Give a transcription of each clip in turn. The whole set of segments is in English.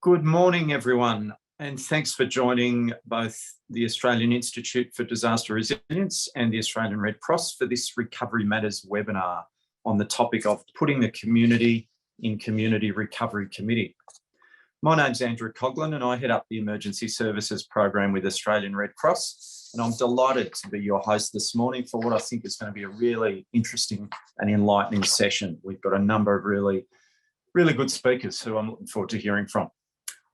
Good morning, everyone, and thanks for joining both the Australian Institute for Disaster Resilience and the Australian Red Cross for this Recovery Matters webinar on the topic of putting the community in Community Recovery Committee. My name's Andrew Coghlan and I head up the Emergency Services Program with Australian Red Cross, and I'm delighted to be your host this morning for what I think is going to be a really interesting and enlightening session. We've got a number of really good speakers who I'm looking forward to hearing from.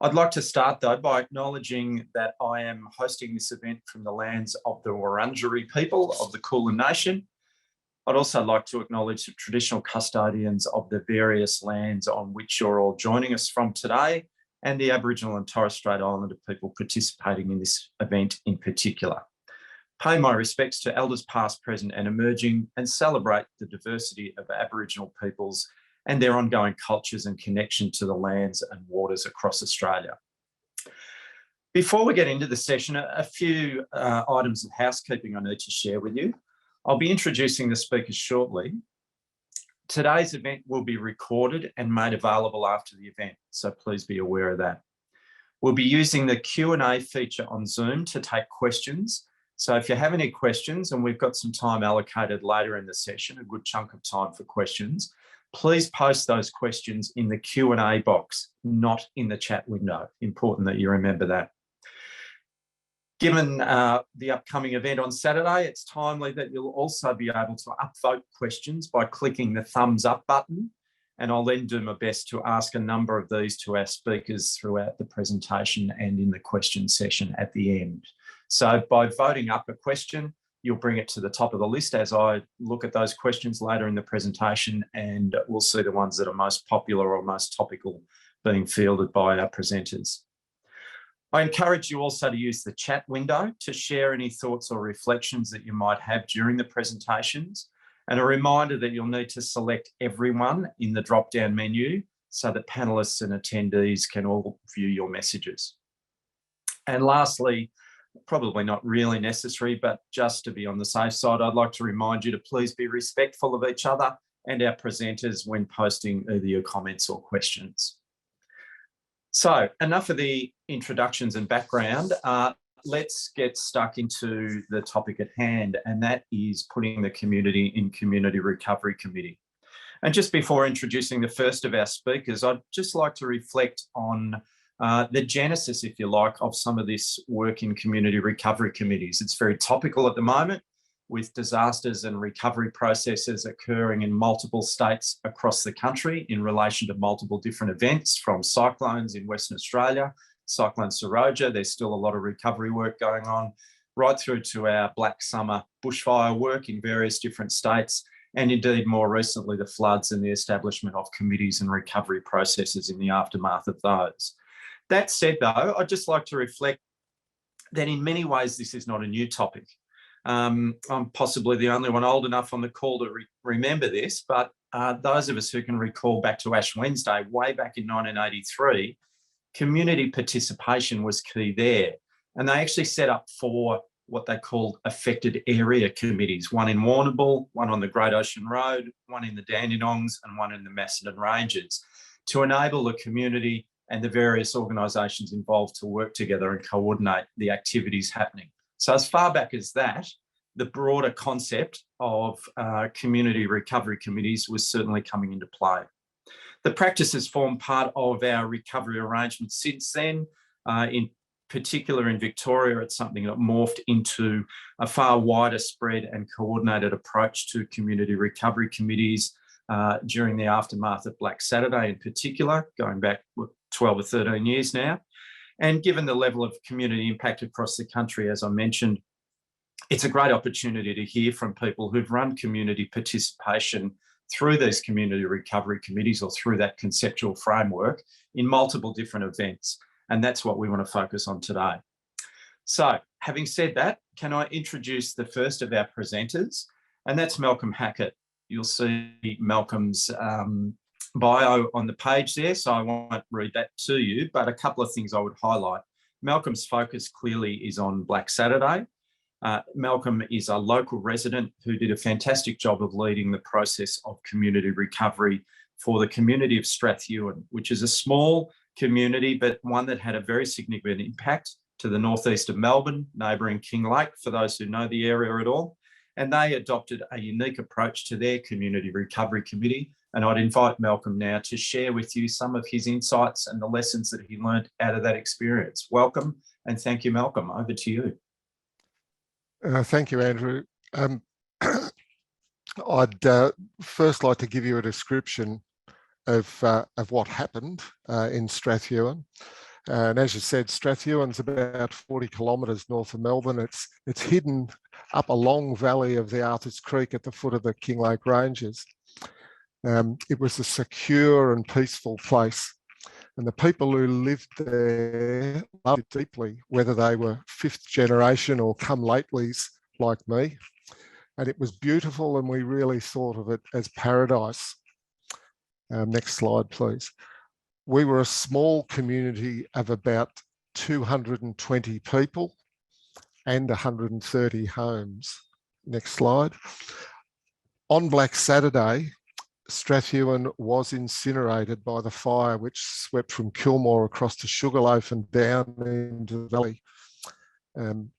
I'd like to start, though, by acknowledging that I am hosting this event from the lands of the Wurundjeri people of the Coghlan Nation. I'd also like to acknowledge the traditional custodians of the various lands on which you're all joining us from today, and the Aboriginal and Torres Strait Islander people participating in this event in particular. Pay my respects to elders past, present and emerging, and celebrate the diversity of Aboriginal peoples and their ongoing cultures and connection to the lands and waters across Australia. Before we get into the session, a few items of housekeeping I need to share with you. I'll be introducing the speakers shortly. Today's event will be recorded and made available after the event, so please be aware of that. We'll be using the Q&A feature on Zoom to take questions. So if you have any questions, and we've got some time allocated later in the session, a good chunk of time for questions, please post those questions in the Q&A box, not in the chat window. Important that you remember that. Given the upcoming event on Saturday, it's timely that you'll also be able to upvote questions by clicking the thumbs up button, and I'll then do my best to ask a number of these to our speakers throughout the presentation and in the question session at the end. So by voting up a question, you'll bring it to the top of the list as I look at those questions later in the presentation, and we'll see the ones that are most popular or most topical being fielded by our presenters. I encourage you also to use the chat window to share any thoughts or reflections that you might have during the presentations, and a reminder that you'll need to select everyone in the drop-down menu so that panellists and attendees can all view your messages. And lastly, probably not really necessary, but just to be on the safe side, I'd like to remind you to please be respectful of each other and our presenters when posting either your comments or questions. So enough of the introductions and background. Let's get stuck into the topic at hand, and that is putting the community in Community Recovery Committee. And just before introducing the first of our speakers, I'd just like to reflect on the genesis, if you like, of some of this work in community recovery committees. It's very topical at the moment, with disasters and recovery processes occurring in multiple states across the country in relation to multiple different events, from cyclones in Western Australia, Cyclone Seroja, there's still a lot of recovery work going on, right through to our Black Summer bushfire work in various different states, and indeed more recently the floods and the establishment of committees and recovery processes in the aftermath of those. That said, though, I'd just like to reflect that in many ways this is not a new topic. I'm possibly the only one old enough on the call to remember this, but those of us who can recall back to Ash Wednesday, way back in 1983, community participation was key there. And they actually set up 4 what they called affected area committees, one in Warrnambool, one on the Great Ocean Road, one in the Dandenongs and one in the Macedon Ranges, to enable the community and the various organisations involved to work together and coordinate the activities happening. So as far back as that, the broader concept of community recovery committees was certainly coming into play. The practice has formed part of our recovery arrangements since then. In particular in Victoria, it's something that morphed into a far wider spread and coordinated approach to community recovery committees during the aftermath of Black Saturday in particular, going back 12 or 13 years now. And given the level of community impact across the country, as I mentioned, it's a great opportunity to hear from people who've run community participation through these community recovery committees or through that conceptual framework in multiple different events. And that's what we want to focus on today. So having said that, can I introduce the first of our presenters? And that's Malcolm Hackett. You'll see Malcolm's bio on the page there, so I won't read that to you, but a couple of things I would highlight. Malcolm's focus clearly is on Black Saturday. Malcolm is a local resident who did a fantastic job of leading the process of community recovery for the community of Strathewen, which is a small community, but one that had a very significant impact to the northeast of Melbourne, neighbouring Kinglake, for those who know the area at all. And they adopted a unique approach to their community recovery committee. And I'd invite Malcolm now to share with you some of his insights and the lessons that he learned out of that experience. Welcome, and thank you, Malcolm. Over to you. Thank you, Andrew. I'd first like to give you a description of what happened in Strathewen. And as you said, Strathewen's about 40 kilometres north of Melbourne. It's hidden up a long valley of the Arthurs Creek at the foot of the Kinglake Ranges. It was a secure and peaceful place. And the people who lived there loved it deeply, whether they were fifth generation or come latelys like me. And it was beautiful, and we really thought of it as paradise. Next slide, please. We were a small community of about 220 people and 130 homes. Next slide. On Black Saturday, Strathewen was incinerated by the fire which swept from Kilmore across to Sugarloaf and down into the valley.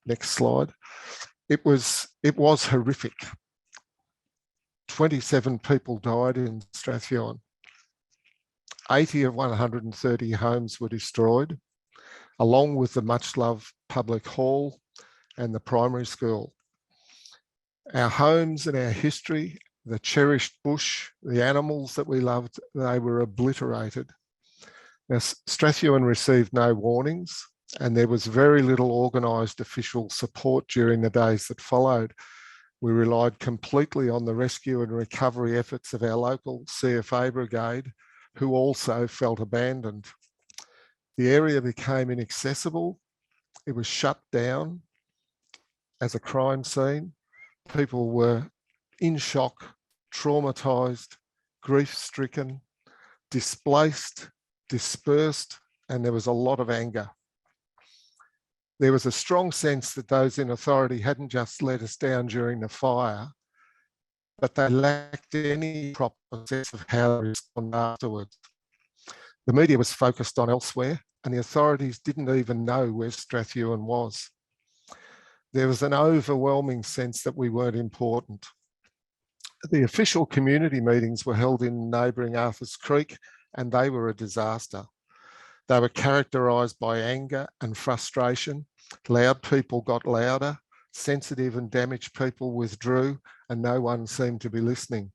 Next slide. It was horrific. 27 people died in Strathewen. 80 of 130 homes were destroyed, along with the much-loved public hall and the primary school. Our homes and our history, the cherished bush, the animals that we loved, they were obliterated. Now, Strathewen received no warnings, and there was very little organised official support during the days that followed. We relied completely on the rescue and recovery efforts of our local CFA brigade, who also felt abandoned. The area became inaccessible. It was shut down as a crime scene. People were in shock, traumatised, grief-stricken, displaced, dispersed, and there was a lot of anger. There was a strong sense that those in authority hadn't just let us down during the fire, but they lacked any proper sense of how to respond afterwards. The media was focused on elsewhere, and the authorities didn't even know where Strathewen was. There was an overwhelming sense that we weren't important. The official community meetings were held in neighbouring Arthurs Creek, and they were a disaster. They were characterised by anger and frustration. Loud people got louder, sensitive and damaged people withdrew, and no one seemed to be listening.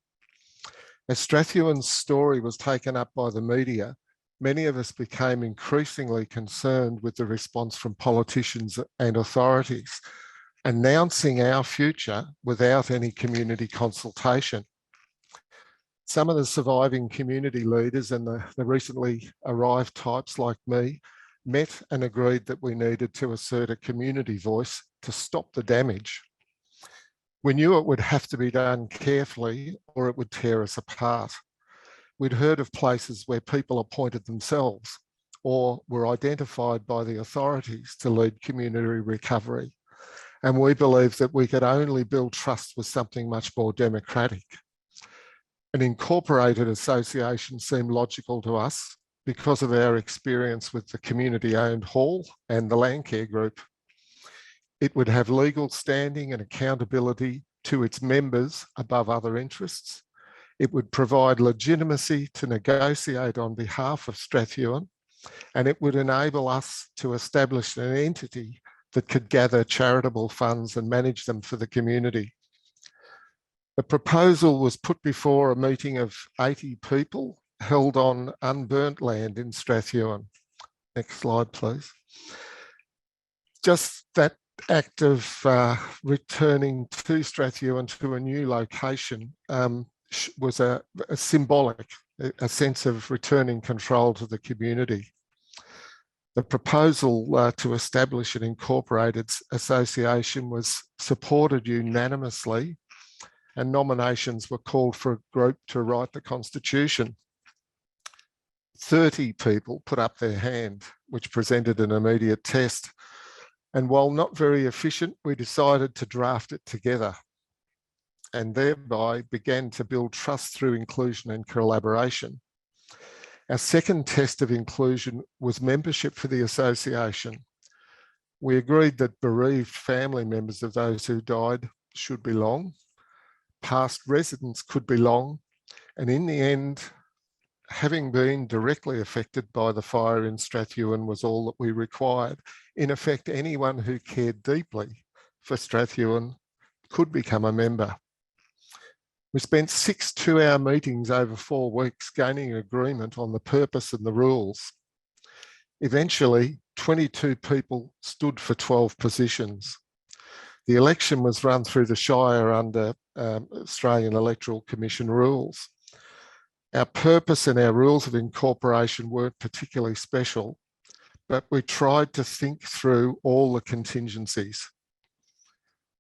As Strathewen's story was taken up by the media, many of us became increasingly concerned with the response from politicians and authorities, announcing our future without any community consultation. Some of the surviving community leaders and the recently arrived types like me met and agreed that we needed to assert a community voice to stop the damage. We knew it would have to be done carefully or it would tear us apart. We'd heard of places where people appointed themselves or were identified by the authorities to lead community recovery. And we believed that we could only build trust with something much more democratic. An incorporated association seemed logical to us because of our experience with the community-owned hall and the Landcare Group. It would have legal standing and accountability to its members above other interests. It would provide legitimacy to negotiate on behalf of Strathewen, and it would enable us to establish an entity that could gather charitable funds and manage them for the community. The proposal was put before a meeting of 80 people held on unburnt land in Strathewen. Next slide, please. Just that act of returning to Strathewen to a new location was a symbolic, a sense of returning control to the community. The proposal to establish an incorporated association was supported unanimously, and nominations were called for a group to write the constitution. 30 people put up their hand, which presented an immediate test. And while not very efficient, we decided to draft it together and thereby began to build trust through inclusion and collaboration. Our second test of inclusion was membership for the association. We agreed that bereaved family members of those who died should belong, past residents could belong, and in the end, having been directly affected by the fire in Strathewen was all that we required. In effect, anyone who cared deeply for Strathewen could become a member. We spent 6 two-hour meetings over 4 weeks gaining agreement on the purpose and the rules. Eventually, 22 people stood for 12 positions. The election was run through the Shire under Australian Electoral Commission rules. Our purpose and our rules of incorporation weren't particularly special, but we tried to think through all the contingencies.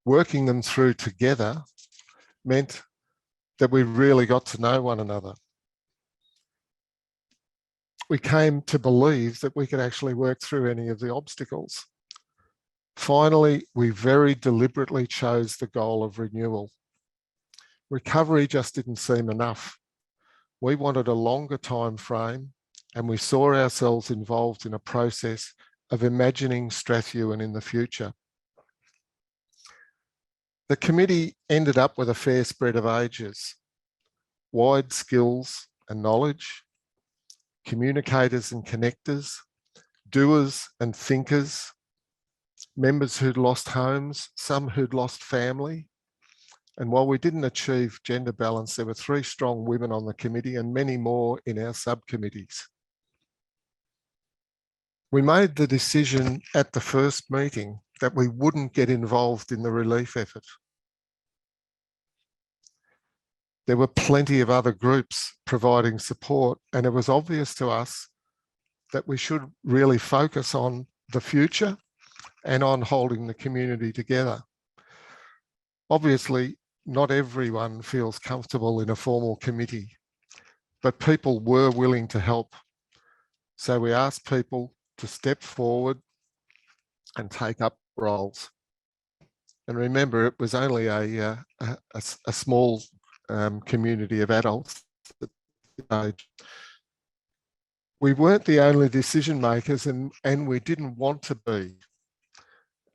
Working them through together meant that we really got to know one another. We came to believe that we could actually work through any of the obstacles. Finally, we very deliberately chose the goal of renewal. Recovery just didn't seem enough. We wanted a longer time frame, and we saw ourselves involved in a process of imagining Strathewen in the future. The committee ended up with a fair spread of ages, wide skills and knowledge, communicators and connectors, doers and thinkers, members who'd lost homes, some who'd lost family. And while we didn't achieve gender balance, there were 3 strong women on the committee and many more in our subcommittees. We made the decision at the first meeting that we wouldn't get involved in the relief effort. There were plenty of other groups providing support, and it was obvious to us that we should really focus on the future and on holding the community together. Obviously, not everyone feels comfortable in a formal committee, but people were willing to help. So we asked people to step forward and take up roles. And remember, it was only a small community of adults. We weren't the only decision makers, and we didn't want to be.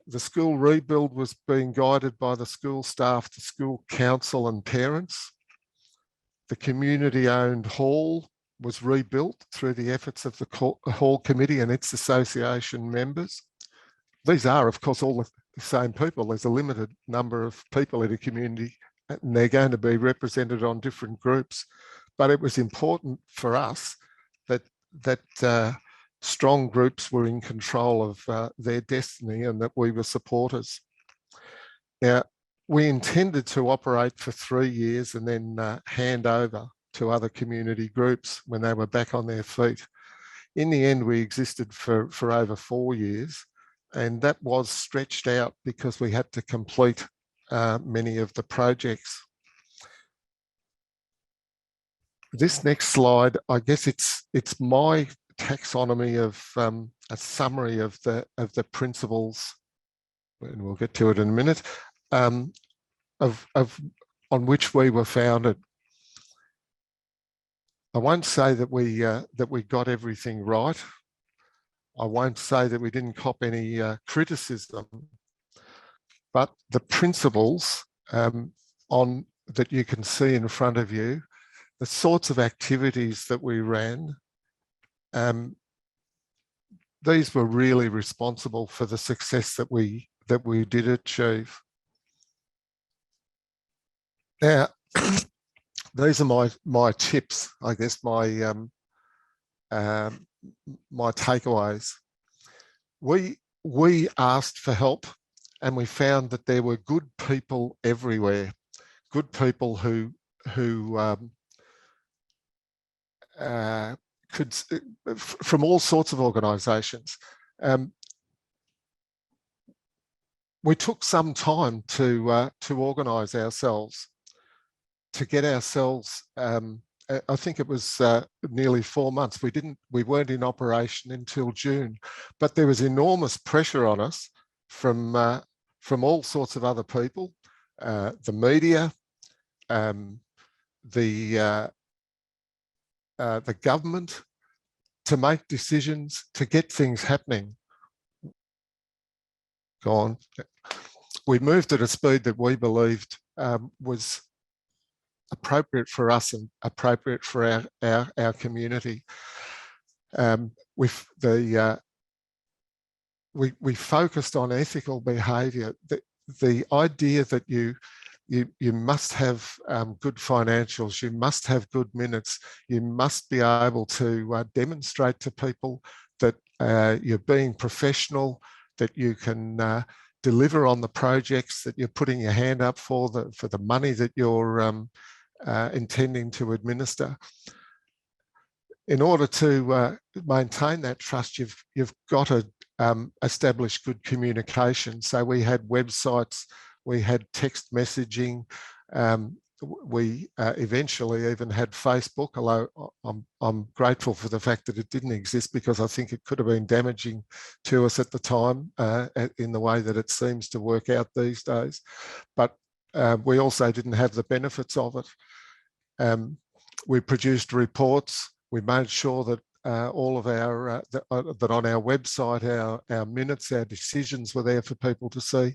The school rebuild was being guided by the school staff, the school council and parents. The community-owned hall was rebuilt through the efforts of the hall committee and its association members. These are, of course, all the same people. There's a limited number of people in a community, and they're going to be represented on different groups. But it was important for us that strong groups were in control of their destiny and that we were supporters. Now, we intended to operate for 3 years and then hand over to other community groups when they were back on their feet. In the end, we existed for over 4 years, and that was stretched out because we had to complete many of the projects. This next slide, I guess it's my taxonomy of a summary of the principles, and we'll get to it in a minute, on which we were founded. I won't say that we got everything right. I won't say that we didn't cop any criticism, but the principles that you can see in front of you, the sorts of activities that we ran, these were really responsible for the success that we did achieve. Now, these are my tips, I guess, my takeaways. We asked for help, and we found that there were good people everywhere, good people who could, from all sorts of organisations. We took some time to organise ourselves, to get ourselves. I think it was nearly 4 months. We weren't in operation until June, but there was enormous pressure on us from all sorts of other people, the media, the government, to make decisions, to get things happening. Go on. We moved at a speed that we believed was appropriate for us and appropriate for our community. We focused on ethical behaviour. The idea that you must have good financials, you must have good minutes, you must be able to demonstrate to people that you're being professional, that you can deliver on the projects that you're putting your hand up for the money that you're intending to administer. In order to maintain that trust, you've got to establish good communication. So we had websites, we had text messaging, we eventually even had Facebook, although I'm grateful for the fact that it didn't exist, because I think it could have been damaging to us at the time in the way that it seems to work out these days. But we also didn't have the benefits of it. We produced reports. We made sure that all of our, that on our website, our minutes, our decisions were there for people to see.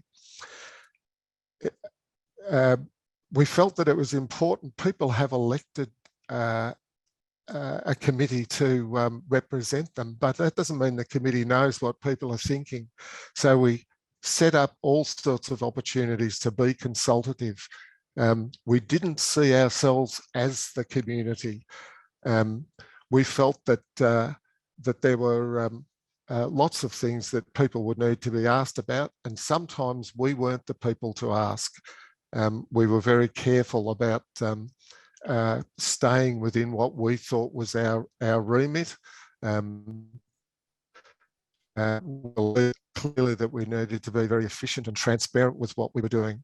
We felt that it was important. People have elected a committee to represent them, but that doesn't mean the committee knows what people are thinking. So we set up all sorts of opportunities to be consultative. We didn't see ourselves as the community. We felt that that there were lots of things that people would need to be asked about, and sometimes we weren't the people to ask. We were very careful about staying within what we thought was our remit. Clearly that we needed to be very efficient and transparent with what we were doing.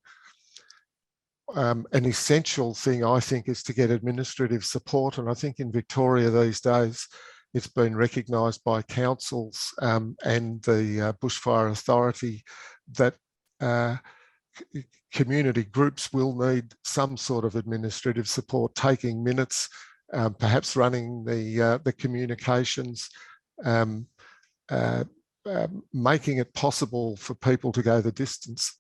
An essential thing, I think, is to get administrative support, and I think in Victoria these days it's been recognised by councils and the Bushfire Authority that community groups will need some sort of administrative support, taking minutes, perhaps running the communications, making it possible for people to go the distance.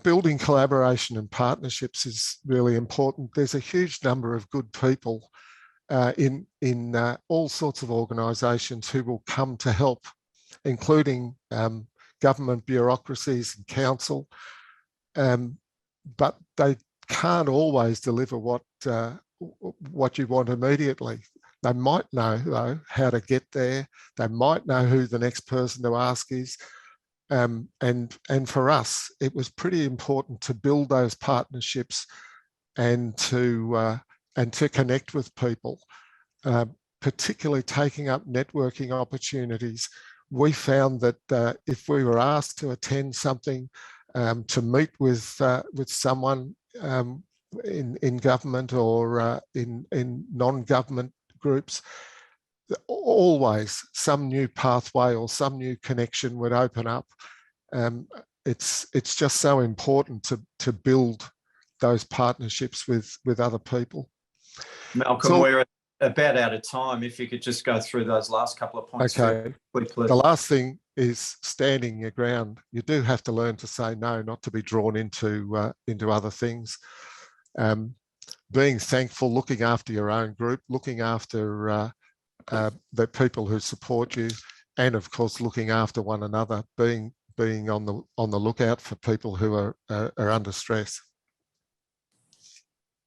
Building collaboration and partnerships is really important. There's a huge number of good people in all sorts of organisations who will come to help, including government bureaucracies and council, but they can't always deliver what you want immediately. They might know, though, how to get there. They might know who the next person to ask is. And for us, it was pretty important to build those partnerships and to connect with people, particularly taking up networking opportunities. We found that if we were asked to attend something, to meet with someone in government or in non-government groups, always some new pathway or some new connection would open up. It's just so important to build those partnerships with other people. Malcolm, so, we're about out of time. If you could just go through those last couple of points. Okay. Quickly. The last thing is standing your ground. You do have to learn to say no, not to be drawn into other things. Being thankful, looking after your own group, looking after the people who support you, and of course looking after one another, being on the lookout for people who are under stress.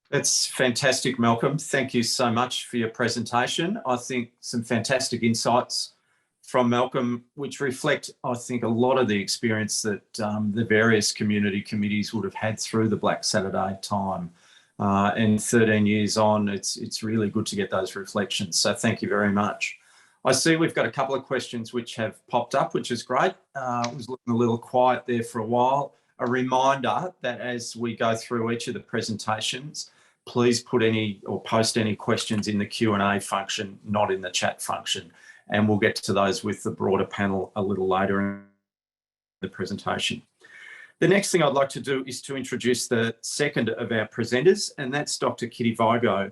That's fantastic, Malcolm. Thank you so much for your presentation. I think some fantastic insights from Malcolm, which reflect, I think, a lot of the experience that the various community committees would have had through the Black Saturday time. And 13 years on, it's really good to get those reflections. So thank you very much. I see we've got a couple of questions which have popped up, which is great. It was looking a little quiet there for a while. A reminder that as we go through each of the presentations, please put any or post any questions in the Q&A function, not in the chat function. And we'll get to those with the broader panel a little later in the presentation. The next thing I'd like to do is to introduce the second of our presenters, and that's Dr. Kitty Vigo.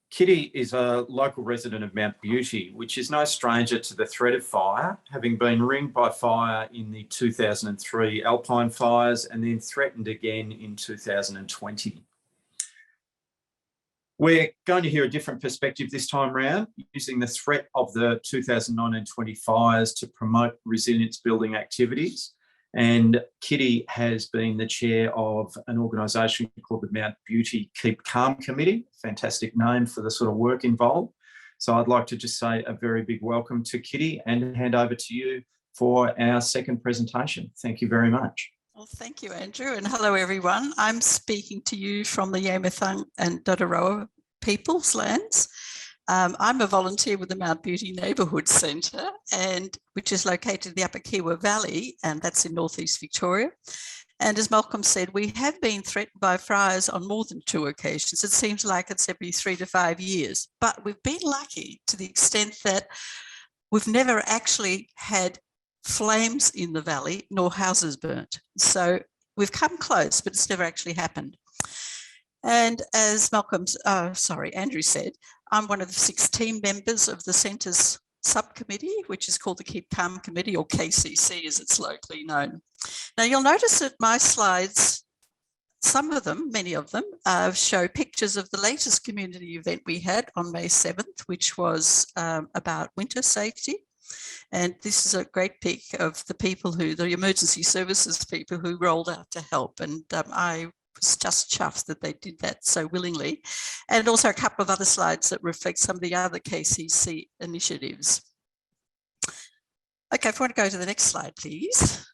Kitty is a local resident of Mount Beauty, which is no stranger to the threat of fire, having been ringed by fire in the 2003 Alpine fires and then threatened again in 2020. We're going to hear a different perspective this time round, using the threat of the 2019-20 fires to promote resilience building activities. And Kitty has been the chair of an organisation called the Mount Beauty Keep Calm Committee, fantastic name for the sort of work involved. So I'd like to just say a very big welcome to Kitty and hand over to you for our second presentation. Thank you very much. Well, thank you, Andrew, and hello, everyone. I'm speaking to you from the Yamathang and Dadaroa People's Lands. I'm a volunteer with the Mount Beauty Neighbourhood Centre, which is located in the Upper Kiewa Valley, and that's in northeast Victoria. And as Malcolm said, we have been threatened by fires on more than 2 occasions. It seems like it's every 3 to 5 years, but we've been lucky to the extent that we've never actually had flames in the valley nor houses burnt. So we've come close, but it's never actually happened. And as Andrew said, I'm one of the 6 team members of the Centre's subcommittee, which is called the Keep Calm Committee, or KCC as it's locally known. Now you'll notice that my slides, some of them, many of them, show pictures of the latest community event we had on May 7th, which was about winter safety. And this is a great pic of the people the emergency services people who rolled out to help. And I was just chuffed that they did that so willingly. And also a couple of other slides that reflect some of the other KCC initiatives. Okay, if I want to go to the next slide, please.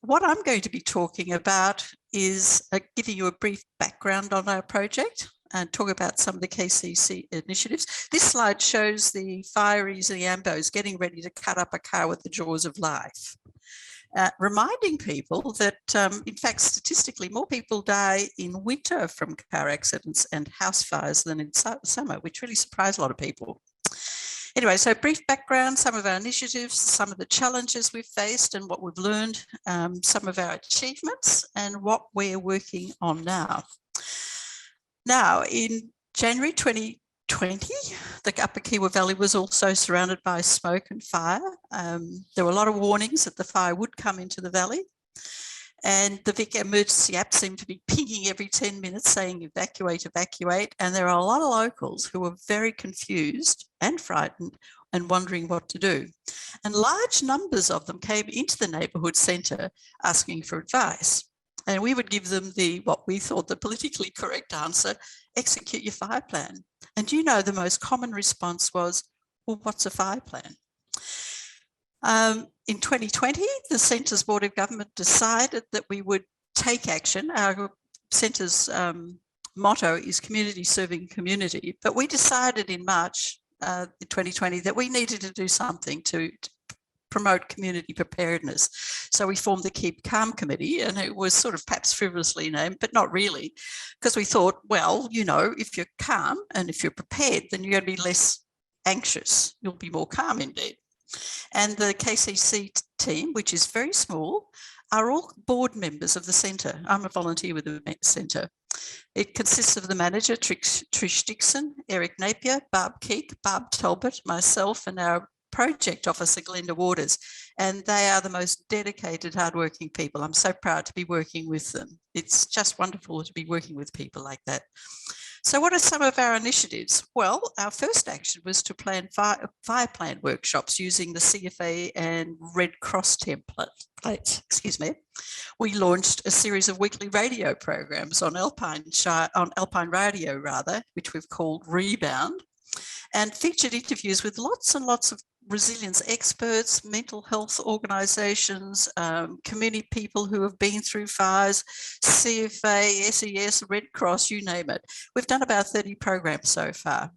What I'm going to be talking about is giving you a brief background on our project and talk about some of the KCC initiatives. This slide shows the fireys and the ambos getting ready to cut up a car with the jaws of life. Reminding people that, in fact, statistically, more people die in winter from car accidents and house fires than in summer, which really surprised a lot of people. Anyway, so brief background, some of our initiatives, some of the challenges we've faced and what we've learned, some of our achievements and what we're working on now. Now, in January 2020, the Upper Kiewa Valley was also surrounded by smoke and fire. There were a lot of warnings that the fire would come into the valley. And the Vic emergency app seemed to be pinging every 10 minutes saying evacuate, evacuate. And there are a lot of locals who were very confused and frightened and wondering what to do. And large numbers of them came into the neighbourhood centre asking for advice. And we would give them what we thought the politically correct answer, execute your fire plan. And you know, the most common response was, well, what's a fire plan? In 2020, the Centre's Board of Government decided that we would take action. Our Centre's motto is community serving community, but we decided in March 2020 that we needed to do something to promote community preparedness. So we formed the Keep Calm Committee, and it was sort of perhaps frivolously named, but not really, because we thought, well, you know, if you're calm and if you're prepared, then you're going to be less anxious. You'll be more calm indeed. And the KCC team, which is very small, are all board members of the centre. I'm a volunteer with the centre. It consists of the manager, Trish Dixon, Eric Napier, Barb Keek, Barb Talbot, myself, and our project officer, Glenda Waters. And they are the most dedicated, hardworking people. I'm so proud to be working with them. It's just wonderful to be working with people like that. So what are some of our initiatives? Well, our first action was to plan fire plan workshops using the CFA and Red Cross templates. Excuse me. We launched a series of weekly radio programs on Alpine Radio, which we've called Rebound, and featured interviews with lots and lots of resilience experts, mental health organisations, community people who have been through fires, CFA, SES, Red Cross, you name it. We've done about 30 programs so far.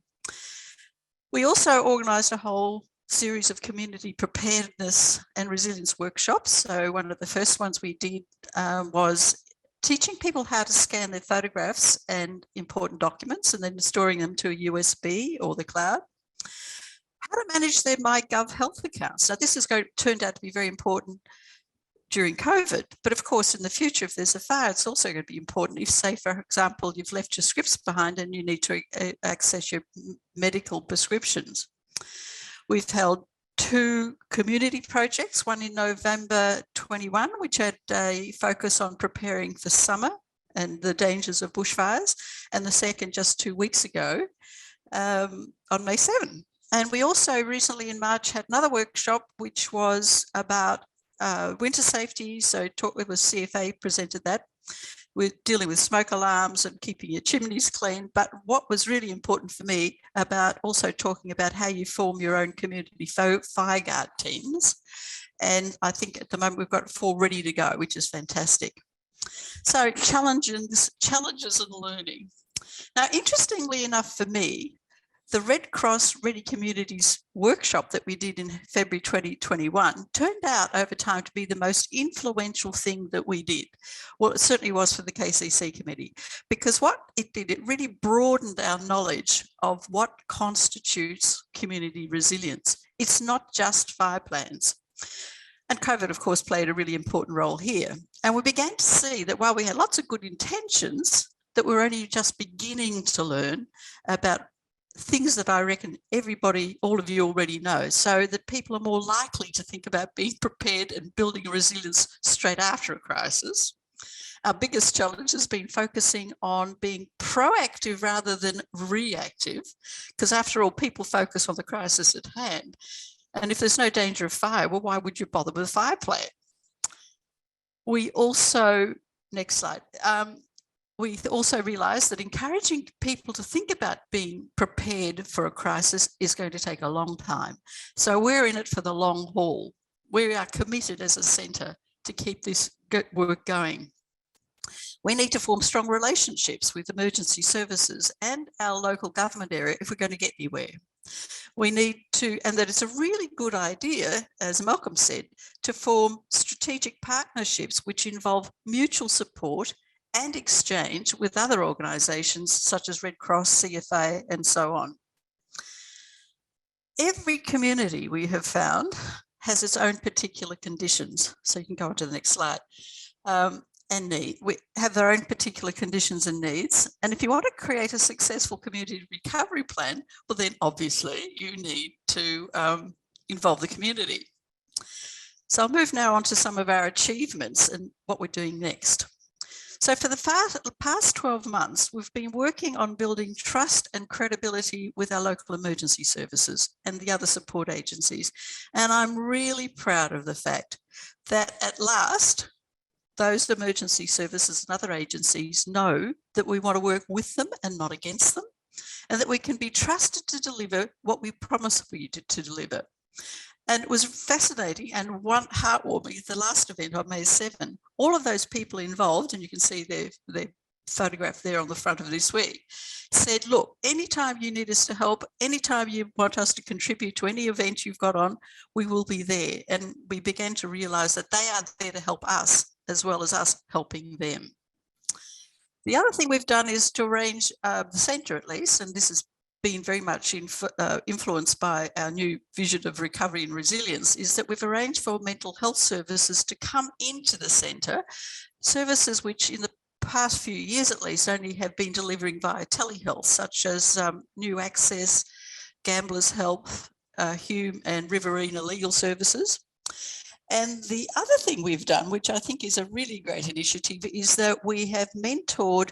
We also organised a whole series of community preparedness and resilience workshops. So one of the first ones we did was teaching people how to scan their photographs and important documents and then storing them to a USB or the cloud. How to manage their MyGov health accounts. Now, this has turned out to be very important during COVID. But of course, in the future, if there's a fire, it's also going to be important if, say, for example, you've left your scripts behind and you need to access your medical prescriptions. We've held 2 community projects, one in November 21, which had a focus on preparing for summer and the dangers of bushfires, and the second just 2 weeks ago on May 7. And we also recently in March had another workshop, which was about winter safety. So it was CFA presented that. We're dealing with smoke alarms and keeping your chimneys clean. But what was really important for me about also talking about how you form your own community fireguard teams. And I think at the moment we've got 4 ready to go, which is fantastic. So challenges and learning. Now, interestingly enough for me, the Red Cross Ready Communities workshop that we did in February 2021 turned out over time to be the most influential thing that we did. Well, it certainly was for the KCC committee, because what it did, it really broadened our knowledge of what constitutes community resilience. It's not just fire plans. And COVID, of course, played a really important role here. And we began to see that while we had lots of good intentions, that we're only just beginning to learn about things that I reckon everybody, all of you already know, so that people are more likely to think about being prepared and building resilience straight after a crisis. Our biggest challenge has been focusing on being proactive rather than reactive, because after all, people focus on the crisis at hand. And if there's no danger of fire, well, why would you bother with a fire plan? We also, next slide, we also realised that encouraging people to think about being prepared for a crisis is going to take a long time. So we're in it for the long haul. We are committed as a centre to keep this work going. We need to form strong relationships with emergency services and our local government area if we're going to get anywhere. We need to, and that it's a really good idea, as Malcolm said, to form strategic partnerships which involve mutual support and exchange with other organisations such as Red Cross, CFA, and so on. Every community we have found has its own particular conditions. So you can go on to the next slide. And need. We have their own particular conditions and needs. And if you want to create a successful community recovery plan, well, then obviously you need to involve the community. So I'll move now on to some of our achievements and what we're doing next. So for the past 12 months, we've been working on building trust and credibility with our local emergency services and the other support agencies. And I'm really proud of the fact that at last, those emergency services and other agencies know that we want to work with them and not against them, and that we can be trusted to deliver what we promise we to deliver. And it was fascinating and heartwarming, the last event on May 7, all of those people involved, and you can see their photograph there on the front of this week, said, look, anytime you need us to help, anytime you want us to contribute to any event you've got on, we will be there. And we began to realise that they are there to help us as well as us helping them. The other thing we've done is to arrange the centre at least, and this has been very much influenced by our new vision of recovery and resilience, is that we've arranged for mental health services to come into the centre, services which in the past few years at least only have been delivering via telehealth, such as New Access, Gamblers Health, Hume and Riverina Legal Services. And the other thing we've done, which I think is a really great initiative, is that we have mentored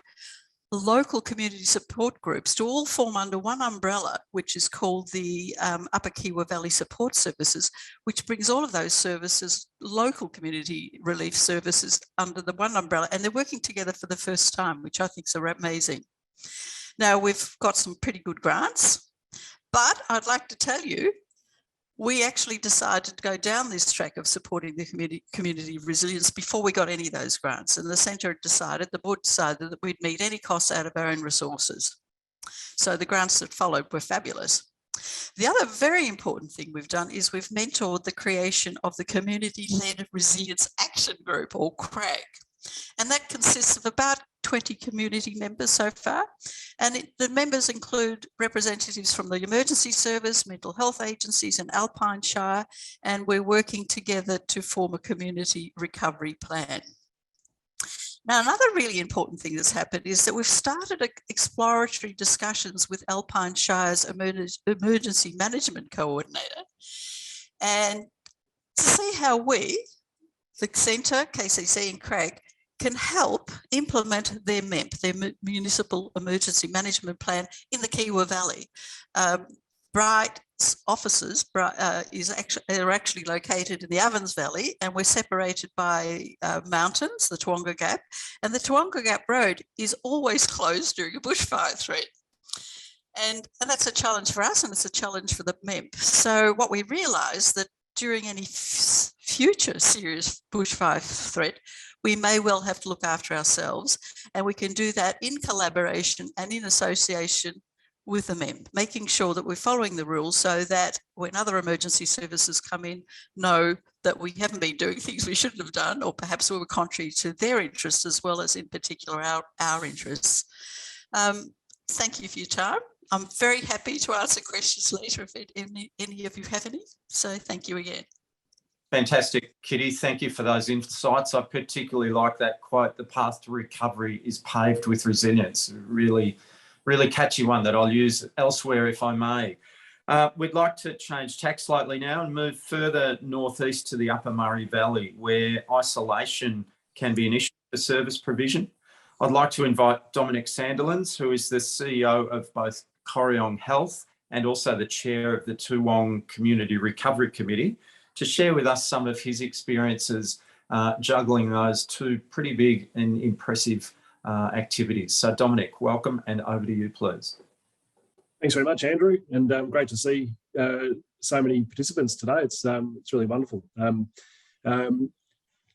local community support groups to all form under one umbrella, which is called the Upper Kiewa Valley Support Services, which brings all of those services, local community relief services, under the one umbrella. And they're working together for the first time, which I think is amazing. Now, we've got some pretty good grants, but I'd like to tell you, we actually decided to go down this track of supporting the community resilience before we got any of those grants. And the centre decided, the board decided that we'd meet any costs out of our own resources. So the grants that followed were fabulous. The other very important thing we've done is we've mentored the creation of the Community-Led Resilience Action Group, or CRAG. And that consists of about 20 community members so far. And the members include representatives from the Emergency Service, mental health agencies and Alpine Shire, and we're working together to form a community recovery plan. Now, another really important thing that's happened is that we've started exploratory discussions with Alpine Shire's Emergency Management Coordinator, and to see how we, the Centre, KCC and CRAG, can help implement their MEMP, their Municipal Emergency Management Plan, in the Kiewa Valley. Bright's offices are actually located in the Ovens Valley, and we're separated by mountains, the Towong Gap, and the Towong Gap Road is always closed during a bushfire threat. And that's a challenge for us, and it's a challenge for the MEMP. So what we realised that during any future serious bushfire threat, we may well have to look after ourselves, and we can do that in collaboration and in association with the MEMP, making sure that we're following the rules so that when other emergency services come in, know that we haven't been doing things we shouldn't have done, or perhaps we were contrary to their interests as well as in particular our interests. Thank you for your time. I'm very happy to answer questions later if any of you have any. So thank you again. Fantastic, Kitty. Thank you for those insights. I particularly like that quote, "The path to recovery is paved with resilience." Really catchy one that I'll use elsewhere if I may. We'd like to change tack slightly now and move further northeast to the Upper Murray Valley, where isolation can be an issue for service provision. I'd like to invite Dominic Sandilands, who is the CEO of both Corryong Health and also the chair of the Towong Community Recovery Committee, to share with us some of his experiences juggling those two pretty big and impressive activities. So Dominic, welcome, and over to you, please. Thanks very much, Andrew, and great to see so many participants today. It's really wonderful.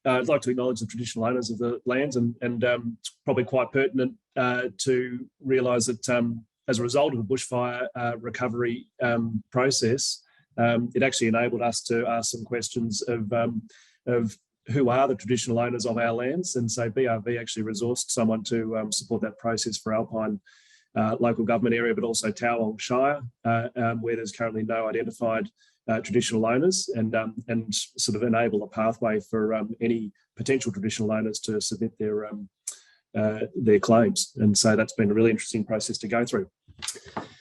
I'd like to acknowledge the traditional owners of the lands, and it's probably quite pertinent to realise that as a result of the bushfire recovery process, it actually enabled us to ask some questions of who are the traditional owners of our lands. And so BRV actually resourced someone to support that process for Alpine local government area, but also Towong Shire, where there's currently no identified traditional owners, and sort of enable a pathway for any potential traditional owners to submit their claims. And so that's been a really interesting process to go through.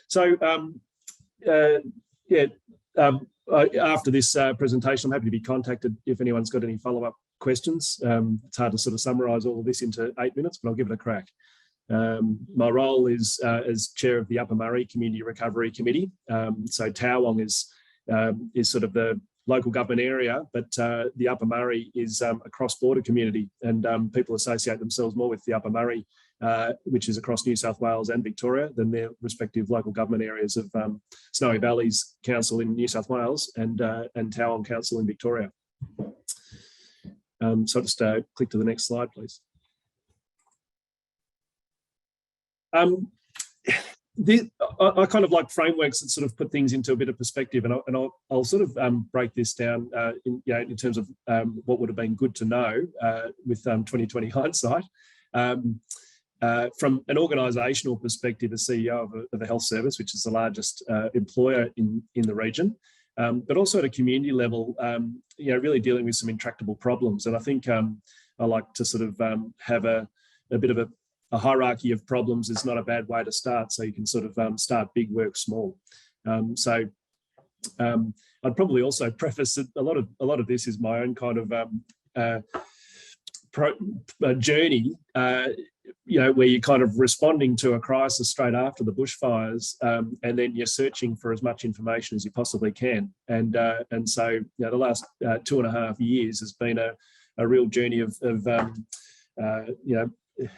So after this presentation, I'm happy to be contacted if anyone's got any follow-up questions. It's hard to sort of summarise all of this into 8 minutes, but I'll give it a crack. My role is as chair of the Upper Murray Community Recovery Committee. So Towong is sort of the local government area, but the Upper Murray is a cross-border community, and people associate themselves more with the Upper Murray, which is across New South Wales and Victoria, than their respective local government areas of Snowy Valleys Council in New South Wales and Towong Council in Victoria. So I'll just click to the next slide, please. I kind of like frameworks that sort of put things into a bit of perspective, and I'll sort of break this down in terms of what would have been good to know with 2020 hindsight. From an organisational perspective, as CEO of a health service, which is the largest employer in the region, but also at a community level, really dealing with some intractable problems. And I think I like to sort of have a bit of a hierarchy of problems is not a bad way to start. So you can sort of start big, work small. I'd probably also preface that a lot of this is my own kind of journey, where you're kind of responding to a crisis straight after the bushfires, and then you're searching for as much information as you possibly can. And so the last 2.5 years has been a real journey of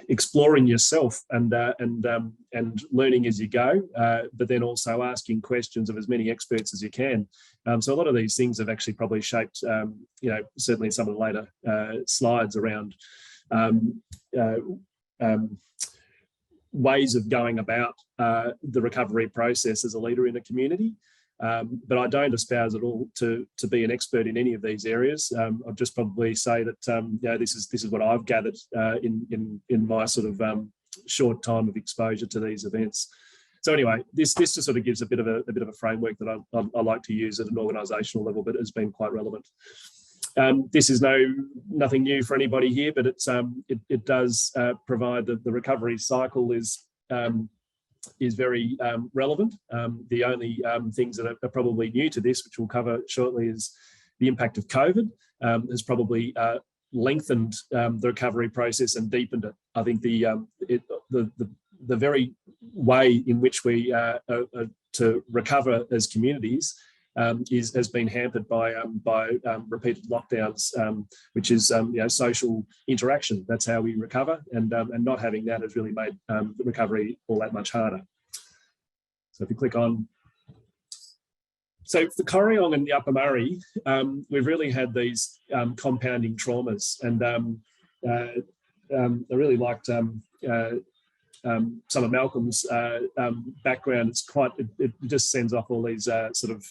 exploring yourself and learning as you go, but then also asking questions of as many experts as you can. So a lot of these things have actually probably shaped, certainly some of the later slides around ways of going about the recovery process as a leader in a community. But I don't espouse at all to be an expert in any of these areas. I'll just probably say that this is what I've gathered in my sort of short time of exposure to these events. So anyway, this just sort of gives a bit of a framework that I like to use at an organisational level, but has been quite relevant. This is nothing new for anybody here, but it does provide the recovery cycle is very relevant. The only things that are probably new to this, which we'll cover shortly, is the impact of COVID has probably lengthened the recovery process and deepened it. I think the very way in which we to recover as communities has been hampered by repeated lockdowns, which is social interaction. That's how we recover, and not having that has really made the recovery all that much harder. So if you click on, so for Corryong and the Upper Murray, we've really had these compounding traumas, and I really liked some of Malcolm's background. It's quite, it just sends off all these sort of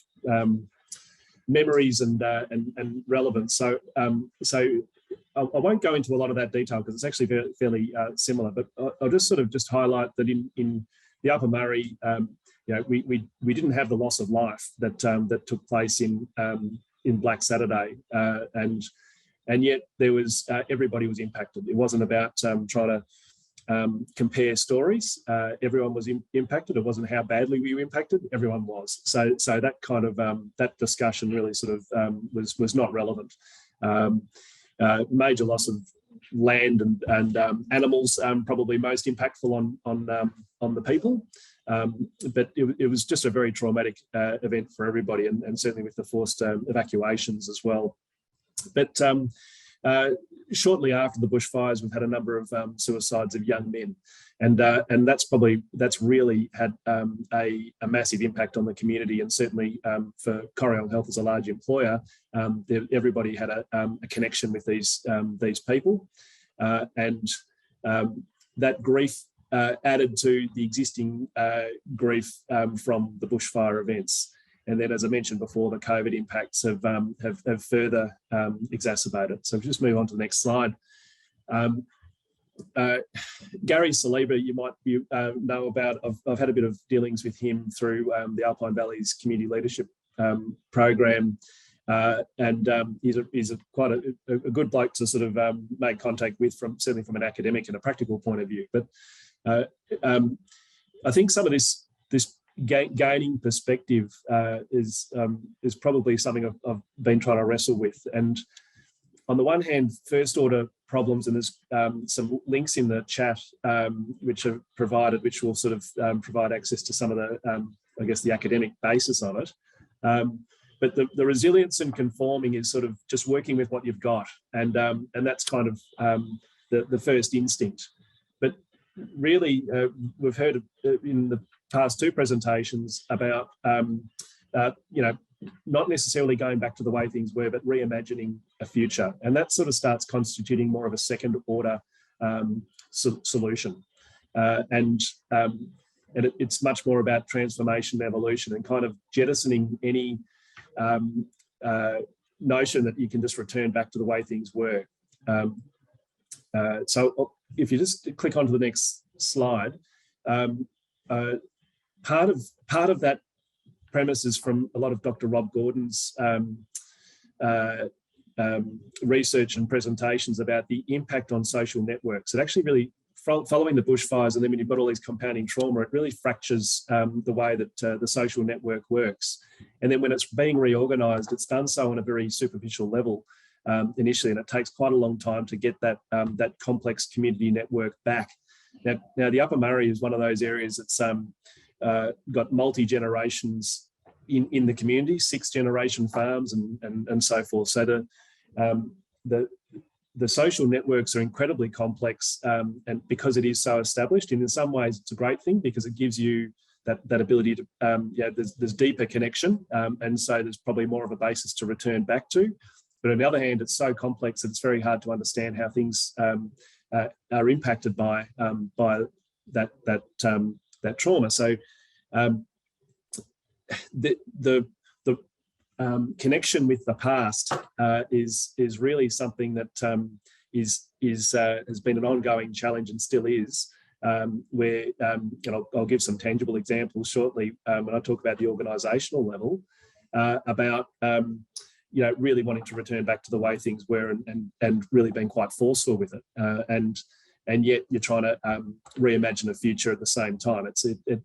memories and relevance. So I won't go into a lot of that detail because it's actually fairly similar, but I'll just sort of highlight that in the Upper Murray, we didn't have the loss of life that took place in Black Saturday, and yet there was everybody was impacted. It wasn't about trying to compare stories. Everyone was impacted. It wasn't how badly we were impacted. Everyone was. So that kind of that discussion really sort of was not relevant. Major loss of land and animals, probably most impactful on the people. But it was just a very traumatic event for everybody, and certainly with the forced evacuations as well. But shortly after the bushfires, we've had a number of suicides of young men, and that's really had a massive impact on the community, and certainly for Corryong Health as a large employer, everybody had a connection with these people, and that grief added to the existing grief from the bushfire events. And then, as I mentioned before, the COVID impacts have further exacerbated. So if we just move on to the next slide. Gary Celibra, you might know about. I've had a bit of dealings with him through the Alpine Valleys Community Leadership Program, and he's quite a good bloke to sort of make contact with, certainly from an academic and a practical point of view. But I think some of this gaining perspective is probably something I've been trying to wrestle with. And on the one hand, first order problems, and there's some links in the chat which are provided, which will sort of provide access to some of the, I guess, the academic basis of it. But the resilience and conforming is sort of just working with what you've got, and that's kind of the first instinct. But really, we've heard in the past two presentations about not necessarily going back to the way things were, but reimagining a future, and that sort of starts constituting more of a second order solution, and it's much more about transformation and evolution, and kind of jettisoning any notion that you can just return back to the way things were. So if you just click onto the next slide, part of that premise is from a lot of Dr. Rob Gordon's research and presentations about the impact on social networks. It actually really, following the bushfires, and then when you've got all these compounding trauma, it really fractures the way that the social network works. And then when it's being reorganised, it's done so on a very superficial level initially, and it takes quite a long time to get that complex community network back. Now the Upper Murray is one of those areas that's got multi-generations in the community, 6th-generation farms and so forth. So the social networks are incredibly complex, and because it is so established, and in some ways it's a great thing because it gives you that ability to, there's deeper connection, and so there's probably more of a basis to return back to. But on the other hand, it's so complex that it's very hard to understand how things are impacted by that trauma. So the connection with the past is really something that has been an ongoing challenge and still is. Where I'll give some tangible examples shortly when I talk about the organisational level, about really wanting to return back to the way things were and really being quite forceful with it, and yet you're trying to reimagine a future at the same time.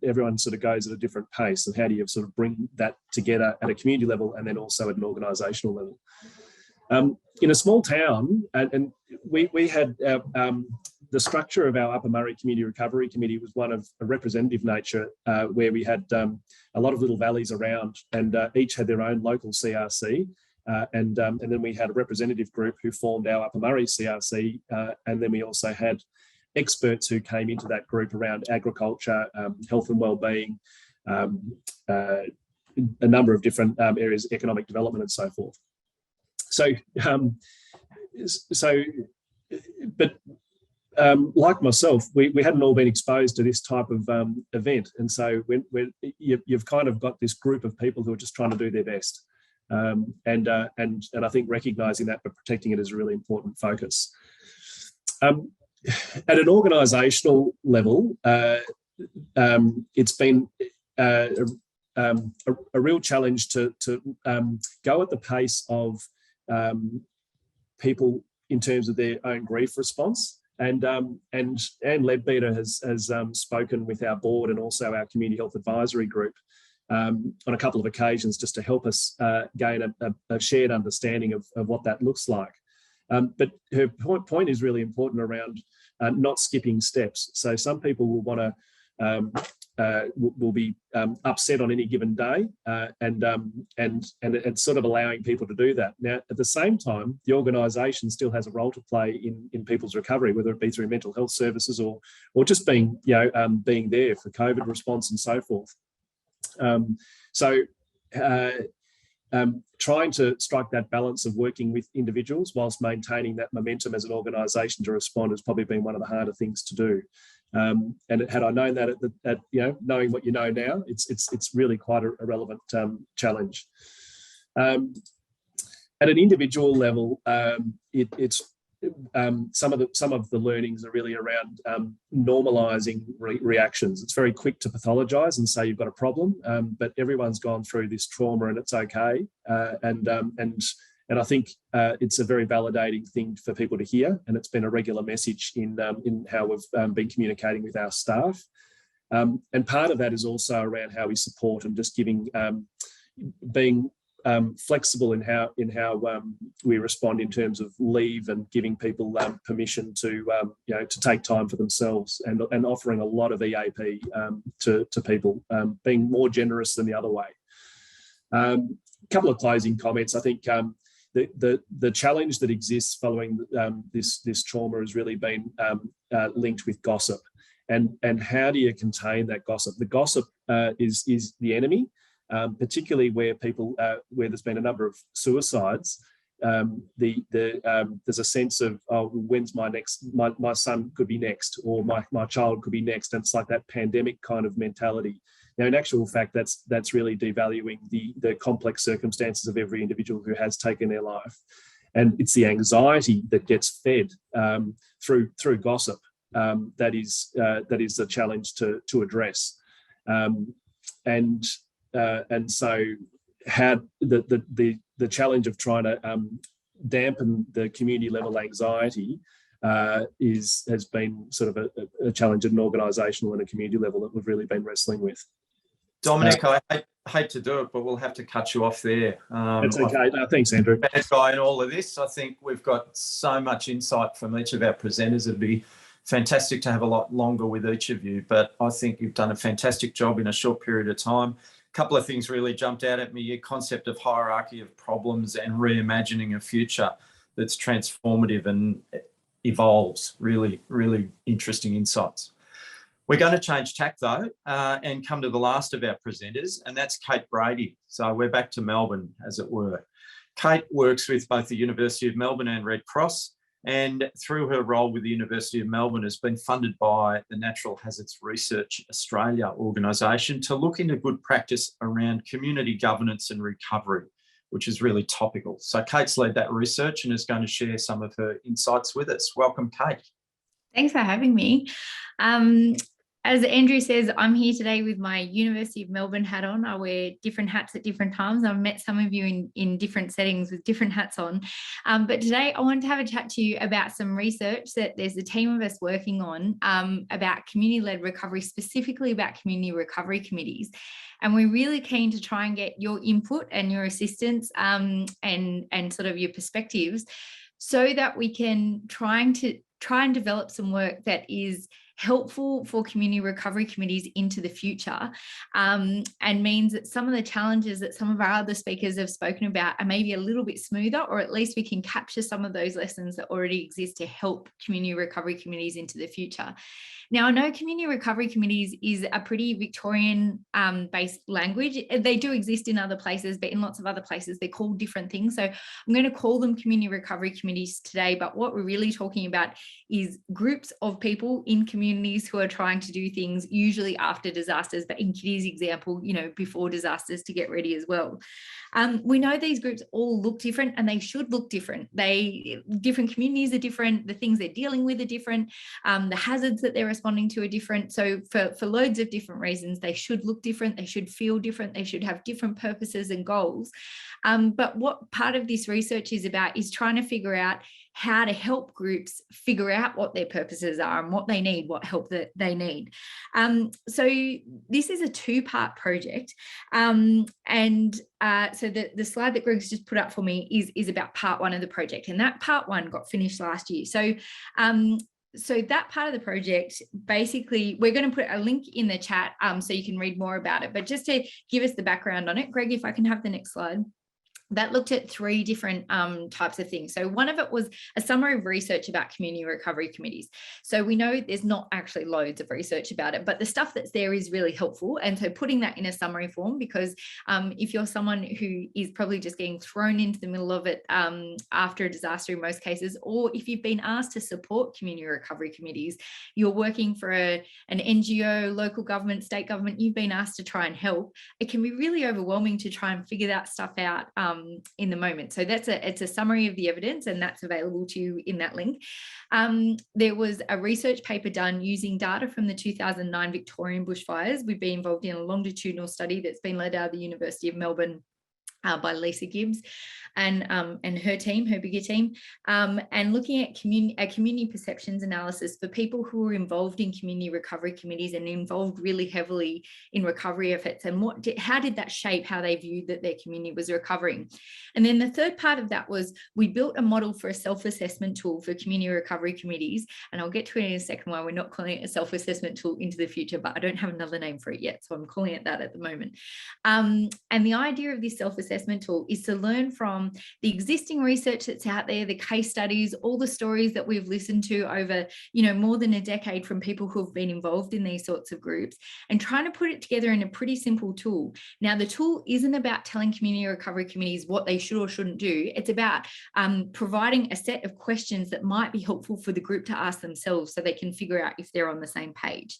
Everyone sort of goes at a different pace, and how do you sort of bring that together at a community level and then also at an organisational level? In a small town, and we had the structure of our Upper Murray Community Recovery Committee was one of a representative nature, where we had a lot of little valleys around, and each had their own local CRC. And then we had a representative group who formed our Upper Murray CRC, and then we also had experts who came into that group around agriculture, health and wellbeing, a number of different areas, economic development and so forth. But like myself, we hadn't all been exposed to this type of event, and so when you've kind of got this group of people who are just trying to do their best. And I think recognising that but protecting it is a really important focus. At an organisational level, it's been a real challenge to go at the pace of people in terms of their own grief response. And Anne Leadbeater has spoken with our board and also our Community Health Advisory Group on a couple of occasions, just to help us gain a shared understanding of what that looks like. But her point is really important around not skipping steps. So some people will want to will be upset on any given day, and it's sort of allowing people to do that. Now, at the same time, the organisation still has a role to play in people's recovery, whether it be through mental health services or just being being there for COVID response and so forth. Trying to strike that balance of working with individuals whilst maintaining that momentum as an organisation to respond has probably been one of the harder things to do. And had I known that at knowing what you know now, it's really quite a relevant challenge. At an individual level, it's some of the learnings are really around normalising reactions. It's very quick to pathologise and say you've got a problem, but everyone's gone through this trauma and it's okay. And I think it's a very validating thing for people to hear, and it's been a regular message in how we've been communicating with our staff. And part of that is also around how we support and just being flexible in how we respond in terms of leave and giving people permission to take time for themselves, and offering a lot of EAP to people, being more generous than the other way. A couple of closing comments. I think the challenge that exists following this trauma has really been linked with gossip, and how do you contain that gossip? The gossip is the enemy. Particularly where where there's been a number of suicides, there's a sense of, oh, when's my son could be next, or my child could be next, and it's like that pandemic kind of mentality. Now, in actual fact, that's really devaluing the complex circumstances of every individual who has taken their life, and it's the anxiety that gets fed through gossip that is the challenge to address, and so how the challenge of trying to dampen the community level anxiety has been sort of a challenge at an organisational and a community level that we've really been wrestling with. Dominic, I hate to do it, but we'll have to cut you off there. That's okay. No, thanks, Andrew. Bad guy in all of this. I think we've got so much insight from each of our presenters. It'd be fantastic to have a lot longer with each of you, but I think you've done a fantastic job in a short period of time. A couple of things really jumped out at me. Your concept of hierarchy of problems and reimagining a future that's transformative and evolves. Really, really interesting insights. We're going to change tack though and come to the last of our presenters, and that's Kate Brady. So we're back to Melbourne, as it were. Kate works with both the University of Melbourne and Red Cross and through her role with the University of Melbourne has been funded by the Natural Hazards Research Australia organisation to look into good practice around community governance and recovery, which is really topical. So Kate's led that research and is going to share some of her insights with us. Welcome, Kate. Thanks for having me. As Andrew says, I'm here today with my University of Melbourne hat on. I wear different hats at different times. I've met some of you in different settings with different hats on. But today I wanted to have a chat to you about some research that there's a team of us working on about community-led recovery, specifically about community recovery committees. And we're really keen to try and get your input and your assistance and sort of your perspectives so that we can try and develop some work that is helpful for community recovery committees into the future, and means that some of the challenges that some of our other speakers have spoken about are maybe a little bit smoother, or at least we can capture some of those lessons that already exist to help community recovery committees into the future. Now, I know community recovery committees is a pretty Victorian based language. They do exist in other places, but in lots of other places, they're called different things. So I'm going to call them community recovery committees today, but what we're really talking about is groups of people in communities who are trying to do things usually after disasters, but in Kitty's example, you know, before disasters to get ready as well. We know these groups all look different and they should look different. Different communities are different. The things they're dealing with are different. The hazards that they're responding to are different. So for loads of different reasons, they should look different. They should feel different. They should have different purposes and goals. But what part of this research is about is trying to figure out how to help groups figure out what their purposes are and what they need, what help that they need. So this is a two-part project. So the slide that Greg's just put up for me is about part one of the project, and that part one got finished last year. So that part of the project, basically, we're going to put a link in the chat so you can read more about it. But just to give us the background on it, Greg, if I can have the next slide. That looked at three different types of things. So one of it was a summary of research about community recovery committees. So we know there's not actually loads of research about it, but the stuff that's there is really helpful. And so putting that in a summary form, because if you're someone who is probably just getting thrown into the middle of it after a disaster in most cases, or if you've been asked to support community recovery committees, you're working for an NGO, local government, state government, you've been asked to try and help, it can be really overwhelming to try and figure that stuff out in the moment. So it's a summary of the evidence, and that's available to you in that link. There was a research paper done using data from the 2009 Victorian bushfires. We've been involved in a longitudinal study that's been led out of the University of Melbourne by Lisa Gibbs and her team, her bigger team, and looking at community perceptions analysis for people who were involved in community recovery committees and involved really heavily in recovery efforts, and how did that shape how they viewed that their community was recovering. And then the third part of that was we built a model for a self-assessment tool for community recovery committees, and I'll get to it in a second why we're not calling it a self-assessment tool into the future, but I don't have another name for it yet, so I'm calling it that at the moment. And the idea of this self-assessment tool is to learn from the existing research that's out there, the case studies, all the stories that we've listened to over, more than a decade from people who have been involved in these sorts of groups, and trying to put it together in a pretty simple tool. Now, the tool isn't about telling community recovery committees what they should or shouldn't do. It's about providing a set of questions that might be helpful for the group to ask themselves so they can figure out if they're on the same page.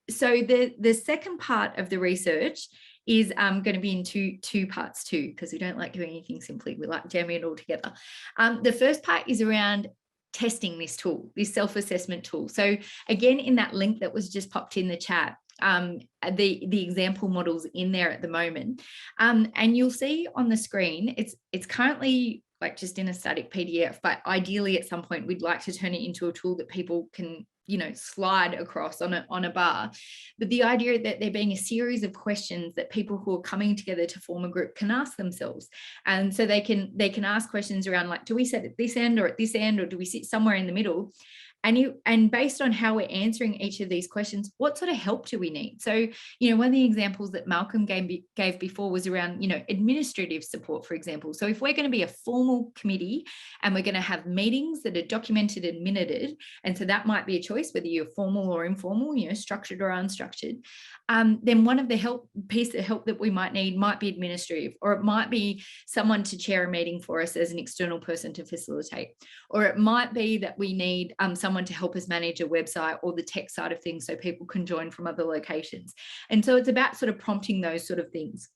So the second part of the research is going to be in two parts too, because we don't like doing anything simply. We like jamming it all together. The first part is around testing this tool, this self-assessment tool. So again, in that link that was just popped in the chat, the example models in there at the moment. And you'll see on the screen, it's currently like just in a static PDF, but ideally at some point we'd like to turn it into a tool that people can slide across on a bar. But the idea that there being a series of questions that people who are coming together to form a group can ask themselves. And so they can ask questions around like, do we sit at this end or at this end, or do we sit somewhere in the middle? And based on how we're answering each of these questions, what sort of help do we need? So, one of the examples that Malcolm gave before was around, administrative support, for example. So if we're going to be a formal committee and we're going to have meetings that are documented and minuted, and so that might be a choice, whether you're formal or informal, structured or unstructured, then one of the piece of help that we might need might be administrative, or it might be someone to chair a meeting for us as an external person to facilitate, or it might be that we need someone to help us manage a website or the tech side of things so people can join from other locations. And so it's about sort of prompting those sort of things.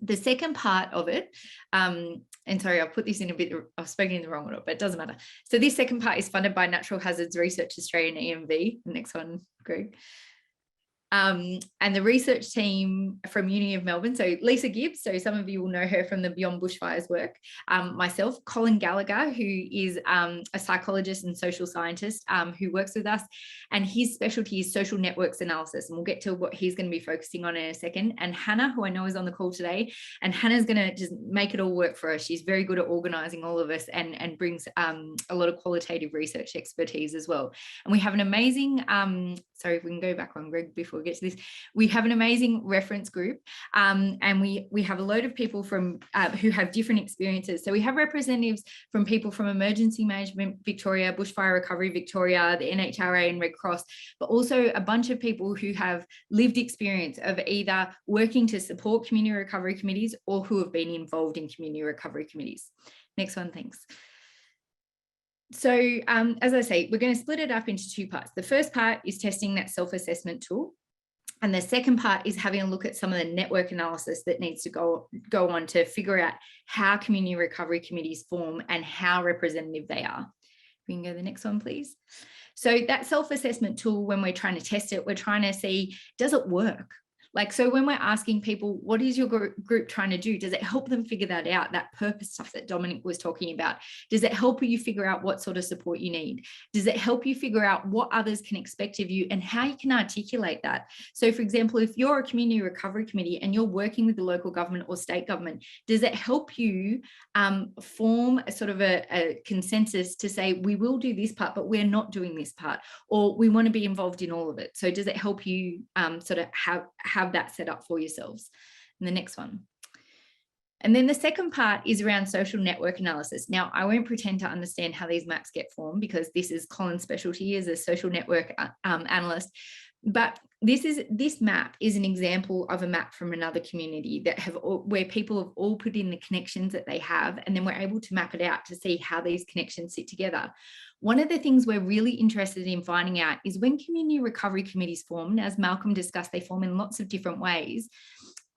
The second part of it, and sorry, I'll put this in a bit, I've spoken in the wrong order, but it doesn't matter. So this second part is funded by Natural Hazards Research Australia and EMV. The next one, Greg. And the research team from Uni of Melbourne, so Lisa Gibbs, so some of you will know her from the Beyond Bushfires work, myself, Colin Gallagher, who is a psychologist and social scientist who works with us, and his specialty is social networks analysis, and we'll get to what he's going to be focusing on in a second, and Hannah, who I know is on the call today, and Hannah's going to just make it all work for us. She's very good at organising all of us and brings a lot of qualitative research expertise as well. And we have an amazing, sorry, if we can go back on, Greg, before we get to this, we have an amazing reference group, and we have a load of people from who have different experiences. So we have representatives from people from Emergency Management Victoria, Bushfire Recovery Victoria, the NHRA and Red Cross, but also a bunch of people who have lived experience of either working to support community recovery committees or who have been involved in community recovery committees. Next one, thanks. So as I say, we're going to split it up into two parts. The first part is testing that self-assessment tool. And the second part is having a look at some of the network analysis that needs to go on to figure out how community recovery committees form and how representative they are. We can go to the next one, please. So that self-assessment tool, when we're trying to test it, we're trying to see, does it work? Like, so when we're asking people, what is your group trying to do? Does it help them figure that out? That purpose stuff that Dominic was talking about. Does it help you figure out what sort of support you need? Does it help you figure out what others can expect of you and how you can articulate that? So for example, if you're a community recovery committee and you're working with the local government or state government, does it help you form a sort of a consensus to say, we will do this part, but we're not doing this part, or we want to be involved in all of it? So does it help you sort of have that set up for yourselves? And the next one. And then the second part is around social network analysis. Now, I won't pretend to understand how these maps get formed because this is Colin's specialty as a social network analyst. But this map is an example of a map from another community where people have all put in the connections that they have, and then we're able to map it out to see how these connections sit together. One of the things we're really interested in finding out is when community recovery committees form, and as Malcolm discussed, they form in lots of different ways.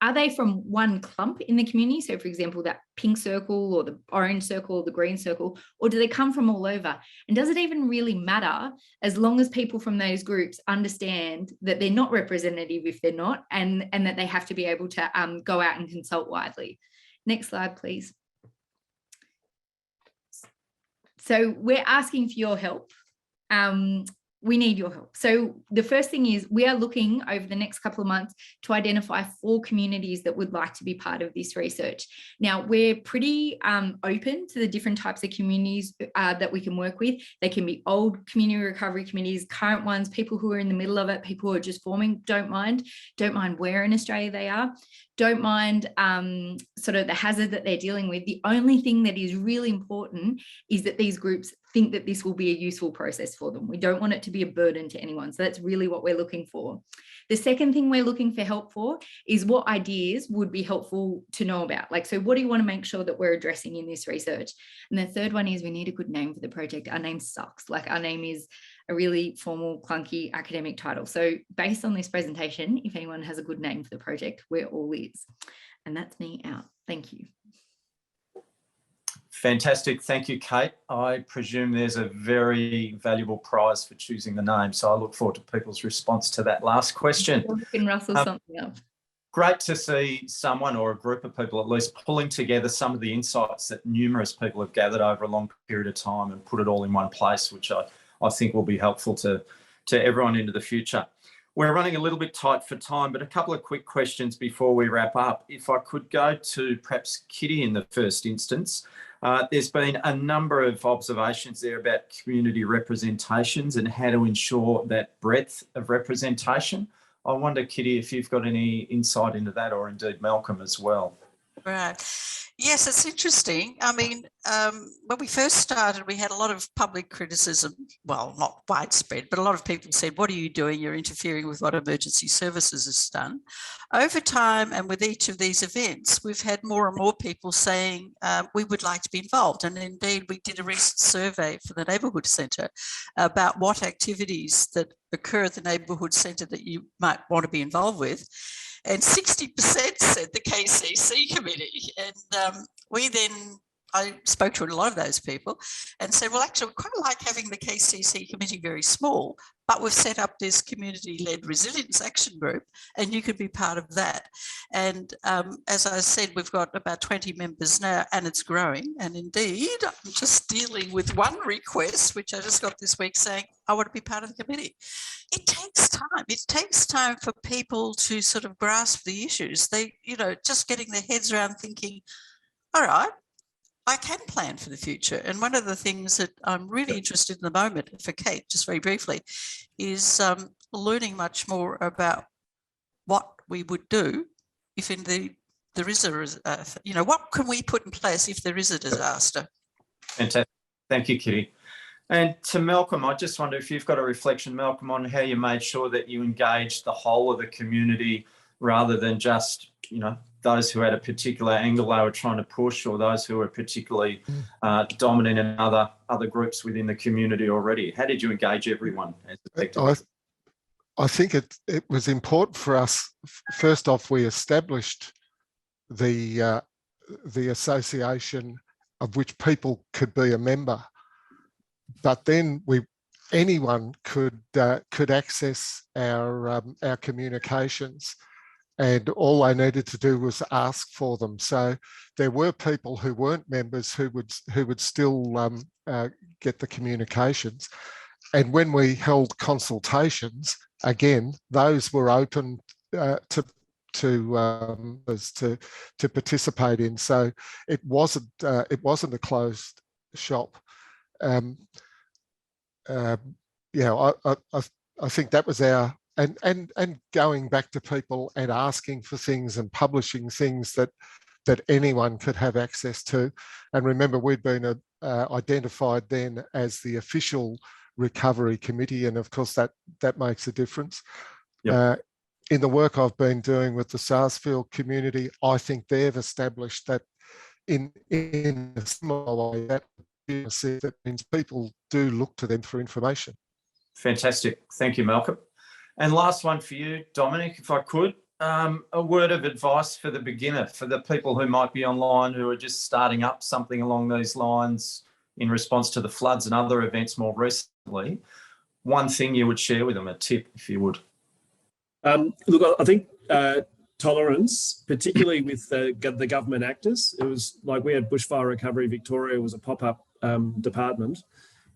Are they from one clump in the community? So for example, that pink circle or the orange circle or the green circle, or do they come from all over? And does it even really matter as long as people from those groups understand that they're not representative if they're not, and that they have to be able to go out and consult widely? Next slide, please. So we're asking for your help. We need your help. So the first thing is we are looking over the next couple of months to identify 4 communities that would like to be part of this research. Now, we're pretty open to the different types of communities that we can work with. They can be old community recovery committees, current ones, people who are in the middle of it, people who are just forming, don't mind where in Australia they are. Don't mind sort of the hazard that they're dealing with. The only thing that is really important is that these groups think that this will be a useful process for them. We don't want it to be a burden to anyone. So that's really what we're looking for. The second thing we're looking for help for is what ideas would be helpful to know about. Like, so what do you want to make sure that we're addressing in this research? And the third one is we need a good name for the project. Our name sucks. Like, our name is a really formal, clunky academic title. So based on this presentation, if anyone has a good name for the project, we're all ears. And that's me out. Thank you. Fantastic. Thank you, Kate. I presume there's a very valuable prize for choosing the name. So I look forward to people's response to that last question. We can rustle something up. Great to see someone or a group of people at least pulling together some of the insights that numerous people have gathered over a long period of time and put it all in one place, which I think will be helpful to everyone into the future. We're running a little bit tight for time, but a couple of quick questions before we wrap up. If I could go to perhaps Kitty in the first instance. There's been a number of observations there about community representations and how to ensure that breadth of representation. I wonder, Kitty, if you've got any insight into that, or indeed Malcolm as well. Right. Yes, it's interesting. I mean, when we first started, we had a lot of public criticism. Well, not widespread, but a lot of people said, what are you doing? You're interfering with what emergency services has done. Over time, and with each of these events, we've had more and more people saying we would like to be involved. And indeed, we did a recent survey for the Neighbourhood Centre about what activities that occur at the Neighbourhood Centre that you might want to be involved with. And 60% said the KCC committee. And I spoke to a lot of those people and said, well, actually, we quite like having the KCC committee very small, but we've set up this community-led resilience action group and you could be part of that. And as I said, we've got about 20 members now and it's growing. And indeed, I'm just dealing with one request, which I just got this week, saying, I want to be part of the committee. It takes time. It takes time for people to sort of grasp the issues. They, just getting their heads around thinking, all right, I can plan for the future. And one of the things that I'm really interested in the moment for Kate, just very briefly, is learning much more about what we would do if indeed there is what can we put in place if there is a disaster? Fantastic. Thank you, Kitty. And to Malcolm, I just wonder if you've got a reflection, Malcolm, on how you made sure that you engaged the whole of the community rather than just, those who had a particular angle they were trying to push, or those who were particularly dominant in other groups within the community already. How did you engage everyone as effectively? I think it was important for us. First off, we established the association of which people could be a member, but then anyone could access our communications. And all they needed to do was ask for them. So there were people who weren't members who would still get the communications. And when we held consultations, again, those were open to participate in. So it wasn't a closed shop. I think that was our. And going back to people and asking for things and publishing things that anyone could have access to. And remember, we'd been identified then as the official recovery committee, and of course that makes a difference. Yep. In the work I've been doing with the Sarsfield community, I think they've established that in a similar way, that means people do look to them for information. Fantastic. Thank you, Malcolm. And last one for you, Dominic, if I could, a word of advice for the beginner, for the people who might be online who are just starting up something along these lines in response to the floods and other events more recently. One thing you would share with them, a tip, if you would. Look, I think tolerance, particularly with the government actors. It was like we had Bushfire Recovery Victoria was a pop-up department.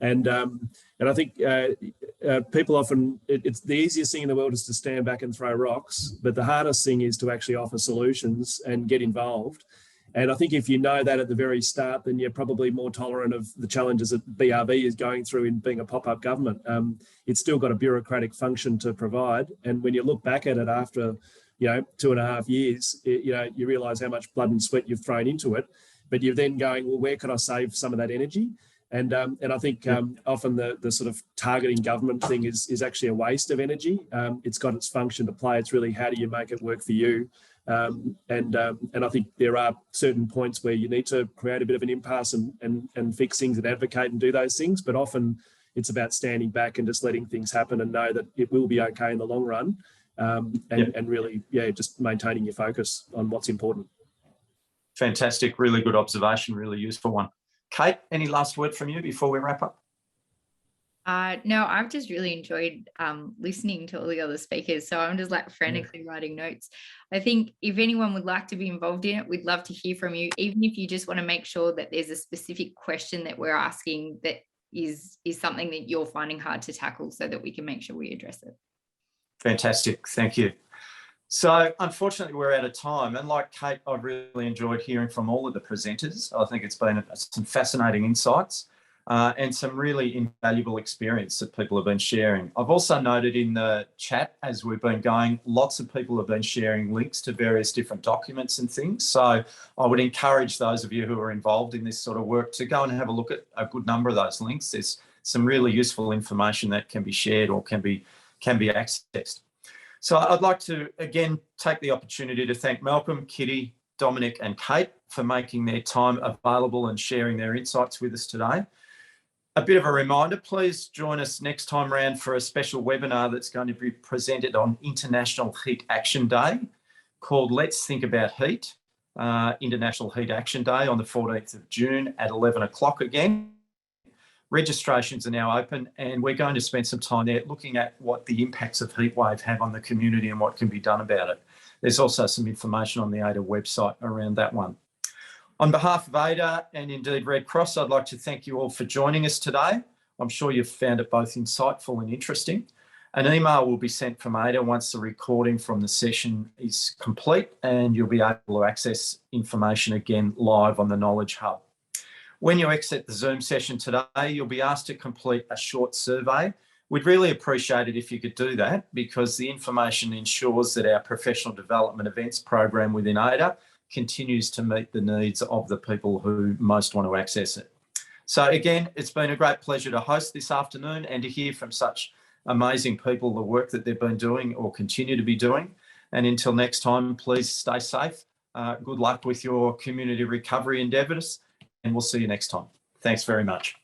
And I think people often, it's the easiest thing in the world is to stand back and throw rocks, but the hardest thing is to actually offer solutions and get involved. And I think if you know that at the very start, then you're probably more tolerant of the challenges that BRB is going through in being a pop-up government. It's still got a bureaucratic function to provide. And when you look back at it after, 2.5 years, you realise how much blood and sweat you've thrown into it. But you're then going, well, where could I save some of that energy? And I think often the sort of targeting government thing is actually a waste of energy. It's got its function to play. It's really how do you make it work for you? And I think there are certain points where you need to create a bit of an impasse and fix things and advocate and do those things. But often it's about standing back and just letting things happen and know that it will be okay in the long run. And really, just maintaining your focus on what's important. Fantastic. Really good observation. Really useful one. Kate, any last word from you before we wrap up? No, I've just really enjoyed listening to all the other speakers. So I'm just like frantically writing notes. I think if anyone would like to be involved in it, we'd love to hear from you, even if you just want to make sure that there's a specific question that we're asking that is something that you're finding hard to tackle so that we can make sure we address it. Fantastic. Thank you. So unfortunately, we're out of time. And like Kate, I've really enjoyed hearing from all of the presenters. I think it's been some fascinating insights and some really invaluable experience that people have been sharing. I've also noted in the chat as we've been going, lots of people have been sharing links to various different documents and things. So I would encourage those of you who are involved in this sort of work to go and have a look at a good number of those links. There's some really useful information that can be shared or can be accessed. So I'd like to, again, take the opportunity to thank Malcolm, Kitty, Dominic and Kate for making their time available and sharing their insights with us today. A bit of a reminder, please join us next time round for a special webinar that's going to be presented on International Heat Action Day called Let's Think About Heat, International Heat Action Day on the 14th of June at 11 o'clock again. Registrations are now open and we're going to spend some time there looking at what the impacts of heatwave have on the community and what can be done about it. There's also some information on the ADA website around that one. On behalf of ADA and indeed Red Cross, I'd like to thank you all for joining us today. I'm sure you've found it both insightful and interesting. An email will be sent from ADA once the recording from the session is complete and you'll be able to access information again live on the Knowledge Hub. When you exit the Zoom session today, you'll be asked to complete a short survey. We'd really appreciate it if you could do that because the information ensures that our professional development events program within ADA continues to meet the needs of the people who most want to access it. So again, it's been a great pleasure to host this afternoon and to hear from such amazing people the work that they've been doing or continue to be doing. And until next time, please stay safe. Good luck with your community recovery endeavours. And we'll see you next time. Thanks very much.